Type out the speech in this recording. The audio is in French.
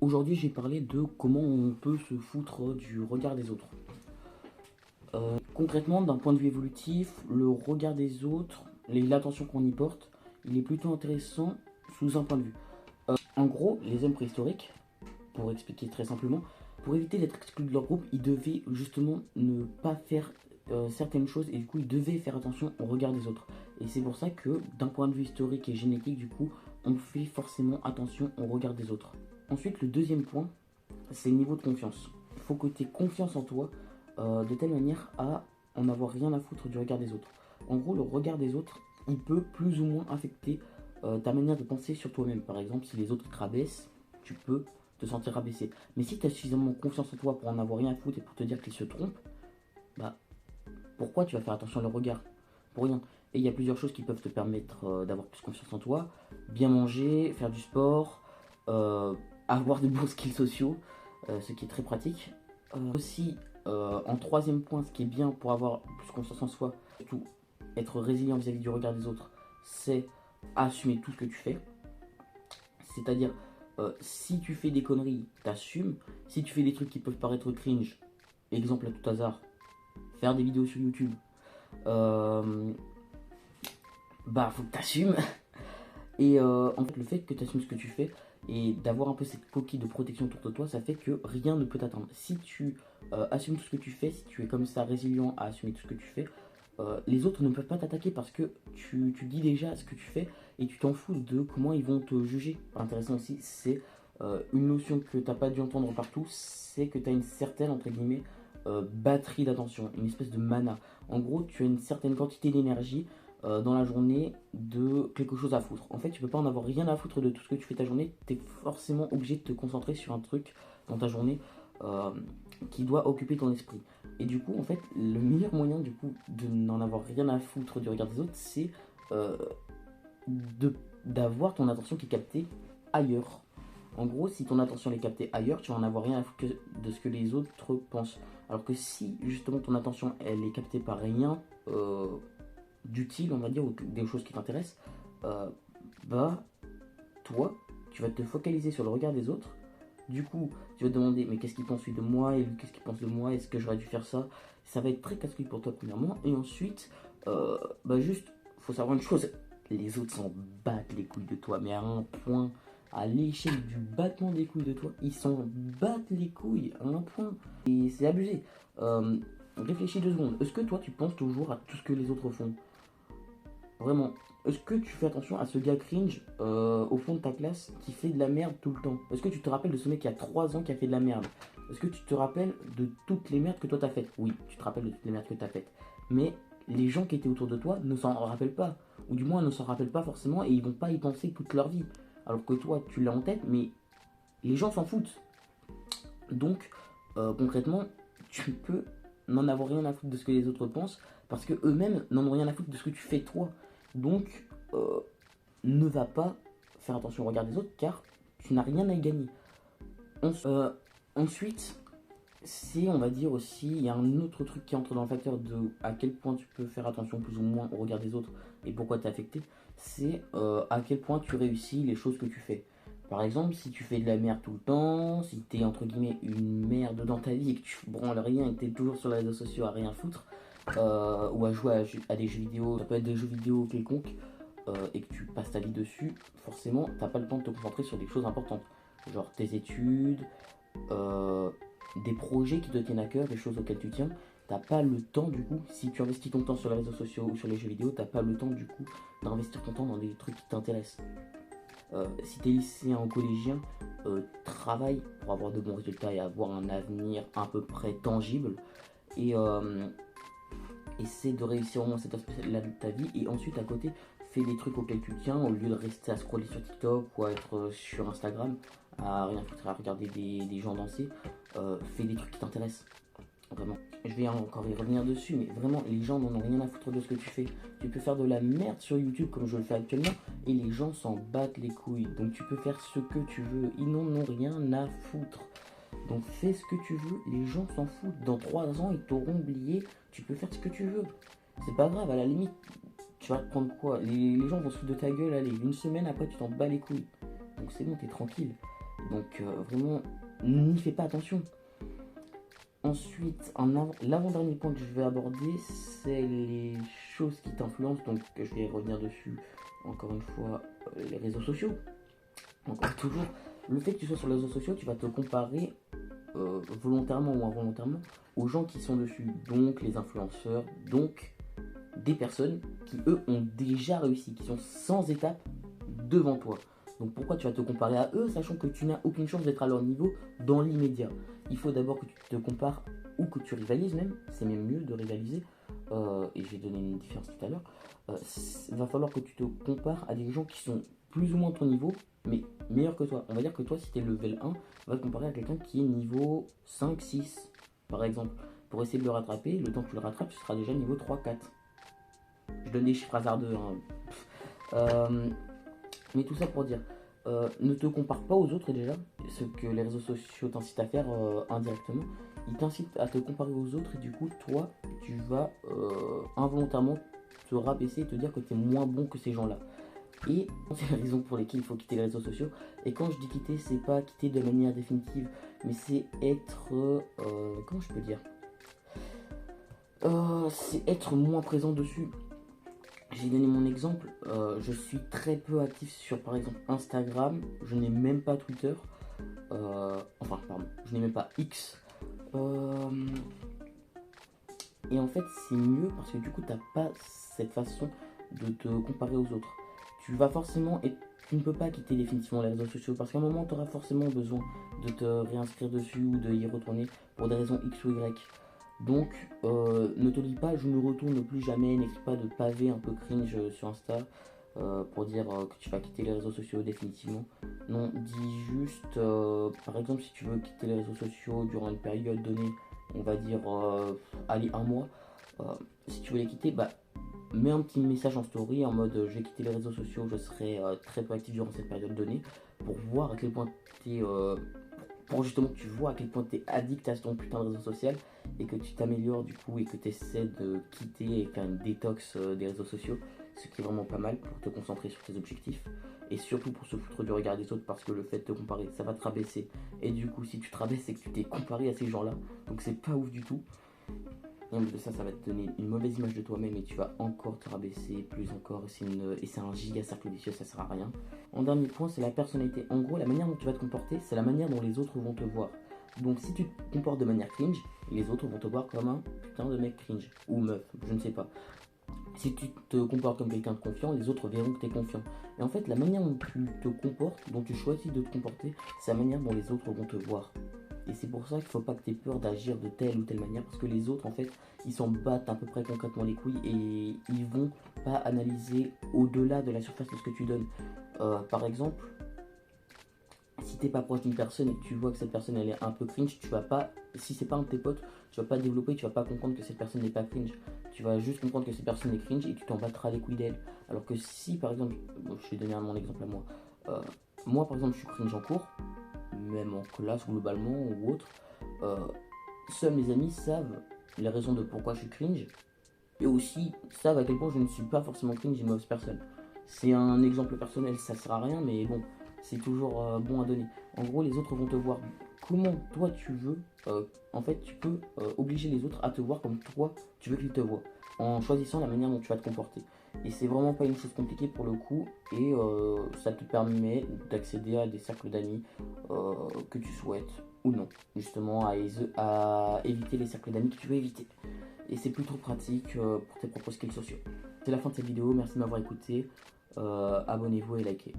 Aujourd'hui, j'ai parlé de comment on peut se foutre du regard des autres. Concrètement, d'un point de vue évolutif, le regard des autres, l'attention qu'on y porte, il est plutôt intéressant sous un point de vue. En gros, les hommes préhistoriques, pour expliquer très simplement, pour éviter d'être exclus de leur groupe, ils devaient justement ne pas faire certaines choses et du coup, ils devaient faire attention au regard des autres. Et c'est pour ça que, d'un point de vue historique et génétique, du coup, on fait forcément attention au regard des autres. Ensuite, le deuxième point, c'est le niveau de confiance. Il faut que tu aies confiance en toi de telle manière à en avoir rien à foutre du regard des autres. En gros, le regard des autres, il peut plus ou moins affecter ta manière de penser sur toi-même. Par exemple, si les autres te rabaissent, tu peux te sentir rabaissé. Mais si tu as suffisamment confiance en toi pour en avoir rien à foutre et pour te dire qu'ils se trompent, bah pourquoi tu vas faire attention à leur regard? Pour rien. Et il y a plusieurs choses qui peuvent te permettre d'avoir plus confiance en toi. Bien manger, faire du sport, avoir de bons skills sociaux, ce qui est très pratique. Aussi, en troisième point, ce qui est bien pour avoir plus confiance en soi, surtout être résilient vis-à-vis du regard des autres, c'est assumer tout ce que tu fais. C'est-à-dire, si tu fais des conneries, t'assumes. Si tu fais des trucs qui peuvent paraître cringe, exemple à tout hasard, faire des vidéos sur YouTube, bah faut que t'assumes. Et en fait, le fait que tu assumes ce que tu fais et d'avoir un peu cette coquille de protection autour de toi, ça fait que rien ne peut t'atteindre. Si tu assumes tout ce que tu fais, si tu es comme ça résilient à assumer tout ce que tu fais, les autres ne peuvent pas t'attaquer parce que tu dis déjà ce que tu fais et tu t'en fous de comment ils vont te juger. Intéressant aussi, c'est une notion que tu n'as pas dû entendre partout, c'est que tu as une certaine, entre guillemets, batterie d'attention, une espèce de mana. En gros, tu as une certaine quantité d'énergie dans la journée de quelque chose à foutre. En fait, tu peux pas en avoir rien à foutre de tout ce que tu fais ta journée. Tu es forcément obligé de te concentrer sur un truc dans ta journée euh, qui doit occuper ton esprit. Et du coup, en fait, le meilleur moyen du coup de n'en avoir rien à foutre du regard des autres, c'est euh, d'avoir ton attention qui est captée ailleurs. En gros, si ton attention est captée ailleurs, tu vas en avoir rien à foutre de ce que les autres pensent. Alors que si justement ton attention elle est captée par rien d'utile, on va dire, ou des choses qui t'intéressent, euh, bah toi, tu vas te focaliser sur le regard des autres. Du coup, tu vas te demander, mais qu'est-ce qu'il pense lui de moi, et lui qu'est-ce qu'il pense de moi, est-ce que j'aurais dû faire ça? Ça va être très casse-couille pour toi premièrement, et ensuite, bah juste, faut savoir une chose, les autres s'en battent les couilles de toi, mais à un point, à l'échelle du battement des couilles de toi, ils s'en battent les couilles à un point, et c'est abusé. Réfléchis 2 secondes, est-ce que toi tu penses toujours à tout ce que les autres font? Vraiment. Est-ce que tu fais attention à ce gars cringe au fond de ta classe qui fait de la merde tout le temps? Est-ce que tu te rappelles de ce mec qui a 3 ans qui a fait de la merde? Est-ce que tu te rappelles de toutes les merdes que toi t'as faites? Oui, tu te rappelles de toutes les merdes que t'as faites. Mais les gens qui étaient autour de toi ne s'en rappellent pas. Ou du moins ne s'en rappellent pas forcément et ils vont pas y penser toute leur vie. Alors que toi, tu l'as en tête, mais les gens s'en foutent. Donc, concrètement, tu peux n'en avoir rien à foutre de ce que les autres pensent parce que eux-mêmes n'en ont rien à foutre de ce que tu fais toi. Donc, ne va pas faire attention au regard des autres car tu n'as rien à y gagner. Ensuite, c'est, on va dire aussi, il y a un autre truc qui entre dans le facteur de à quel point tu peux faire attention plus ou moins au regard des autres et pourquoi tu es affecté, c'est à quel point tu réussis les choses que tu fais. Par exemple, si tu fais de la merde tout le temps, si tu es entre guillemets une merde dans ta vie et que tu branles rien et que tu es toujours sur les réseaux sociaux à rien foutre, ou à jouer à des jeux vidéo, ça peut être des jeux vidéo quelconques, et que tu passes ta vie dessus, forcément, t'as pas le temps de te concentrer sur des choses importantes. Genre tes études, euh, des projets qui te tiennent à cœur, des choses auxquelles tu tiens. T'as pas le temps du coup, si tu investis ton temps sur les réseaux sociaux ou sur les jeux vidéo, t'as pas le temps du coup d'investir ton temps dans des trucs qui t'intéressent. Si t'es lycéen ou collégien, travaille pour avoir de bons résultats et avoir un avenir à peu près tangible. Et essaie de réussir au moins cet aspect-là de ta vie. Et ensuite, à côté, fais des trucs auxquels tu tiens au lieu de rester à scroller sur TikTok ou à être sur Instagram, à rien foutre, à regarder des gens danser. Fais des trucs qui t'intéressent. Vraiment. Je vais encore y revenir dessus, mais vraiment, les gens n'en ont rien à foutre de ce que tu fais. Tu peux faire de la merde sur YouTube comme je le fais actuellement, et les gens s'en battent les couilles. Donc tu peux faire ce que tu veux. Ils n'en ont rien à foutre. Donc fais ce que tu veux, les gens s'en foutent. Dans 3 ans, ils t'auront oublié, tu peux faire ce que tu veux. C'est pas grave, à la limite, tu vas te prendre quoi les gens vont se foutre de ta gueule, allez, une semaine après, tu t'en bats les couilles. Donc c'est bon, t'es tranquille. Donc vraiment, n'y fais pas attention. Ensuite, l'avant-dernier point que je vais aborder, c'est les choses qui t'influencent. Donc je vais revenir dessus, encore une fois, les réseaux sociaux. Encore toujours, le fait que tu sois sur les réseaux sociaux, tu vas te comparer volontairement ou involontairement aux gens qui sont dessus. Donc les influenceurs, donc des personnes qui eux ont déjà réussi, qui sont sans étape devant toi. Donc pourquoi tu vas te comparer à eux, sachant que tu n'as aucune chance d'être à leur niveau dans l'immédiat. Il faut d'abord que tu te compares ou que tu rivalises même, c'est même mieux de rivaliser, et je vais donner une différence tout à l'heure. Il va falloir que tu te compares à des gens qui sont plus ou moins à ton niveau, mais meilleurs que toi. On va dire que toi, si tu es level 1, va te comparer à quelqu'un qui est niveau 5, 6, par exemple. Pour essayer de le rattraper, le temps que tu le rattrapes, tu seras déjà niveau 3, 4. Je donne des chiffres hasardeux. Hein. Mais tout ça pour dire, ne te compare pas aux autres déjà, ce que les réseaux sociaux t'incitent à faire indirectement. Ils t'incitent à te comparer aux autres et du coup, toi, tu vas involontairement te rabaisser et te dire que tu es moins bon que ces gens-là. Et c'est la raison pour laquelle il faut quitter les réseaux sociaux. Et quand je dis quitter, c'est pas quitter de manière définitive, mais c'est être... comment je peux dire c'est être moins présent dessus. J'ai donné mon exemple, je suis très peu actif sur par exemple Instagram, je n'ai même pas Twitter, je n'ai même pas X. Et en fait c'est mieux parce que du coup t'as pas cette façon de te comparer aux autres. Tu vas forcément et tu ne peux pas quitter définitivement les réseaux sociaux parce qu'à un moment tu auras forcément besoin de te réinscrire dessus ou de y retourner pour des raisons X ou Y. Donc, ne te dis pas je ne retourne plus jamais, n'écris pas de pavé un peu cringe sur Insta pour dire que tu vas quitter les réseaux sociaux définitivement. Non, dis juste, par exemple, si tu veux quitter les réseaux sociaux durant une période donnée, on va dire, allez, un mois, si tu veux les quitter, bah, mets un petit message en story en mode je vais quitter les réseaux sociaux, je serai très peu actif durant cette période donnée pour voir à quel point tu es pour justement que tu vois à quel point tu es addict à ton putain de réseau social et que tu t'améliores du coup et que tu essaies de quitter et faire une détox des réseaux sociaux, ce qui est vraiment pas mal pour te concentrer sur tes objectifs et surtout pour se foutre du regard des autres parce que le fait de te comparer ça va te rabaisser et du coup si tu te rabaisses c'est que tu t'es comparé à ces gens là donc c'est pas ouf du tout. Et en plus de ça, ça va te donner une mauvaise image de toi-même et tu vas encore te rabaisser plus encore. Et c'est un giga cercle vicieux, ça sert à rien. En dernier point, c'est la personnalité. En gros, la manière dont tu vas te comporter, c'est la manière dont les autres vont te voir. Donc si tu te comportes de manière cringe, les autres vont te voir comme un putain de mec cringe. Ou meuf, je ne sais pas. Si tu te comportes comme quelqu'un de confiant, les autres verront que tu es confiant. Et en fait, la manière dont tu te comportes, dont tu choisis de te comporter, c'est la manière dont les autres vont te voir. Et c'est pour ça qu'il ne faut pas que tu aies peur d'agir de telle ou telle manière, parce que les autres, en fait, ils s'en battent à peu près concrètement les couilles et ils vont pas analyser au-delà de la surface de ce que tu donnes. Par exemple, si t'es pas proche d'une personne et que tu vois que cette personne elle est un peu cringe, tu vas pas, si c'est pas un de tes potes, tu vas pas développer, tu vas pas comprendre que cette personne n'est pas cringe. Tu vas juste comprendre que cette personne est cringe et tu t'en battras les couilles d'elle. Alors que si par exemple, je vais donner mon exemple à moi, moi par exemple je suis cringe en cours, même en classe globalement ou autre, euh, seuls mes amis savent les raisons de pourquoi je suis cringe et aussi savent à quel point je ne suis pas forcément cringe et une mauvaise personne. C'est un exemple personnel, ça sert à rien, mais bon, c'est toujours bon à donner. En gros, les autres vont te voir comment toi tu veux. En fait, tu peux obliger les autres à te voir comme toi tu veux qu'ils te voient, en choisissant la manière dont tu vas te comporter. Et c'est vraiment pas une chose compliquée pour le coup, et ça te permet d'accéder à des cercles d'amis que tu souhaites ou non, justement à éviter les cercles d'amis que tu veux éviter. Et c'est plutôt pratique pour tes propres skills sociaux. C'est la fin de cette vidéo, merci de m'avoir écouté. Abonnez-vous et likez.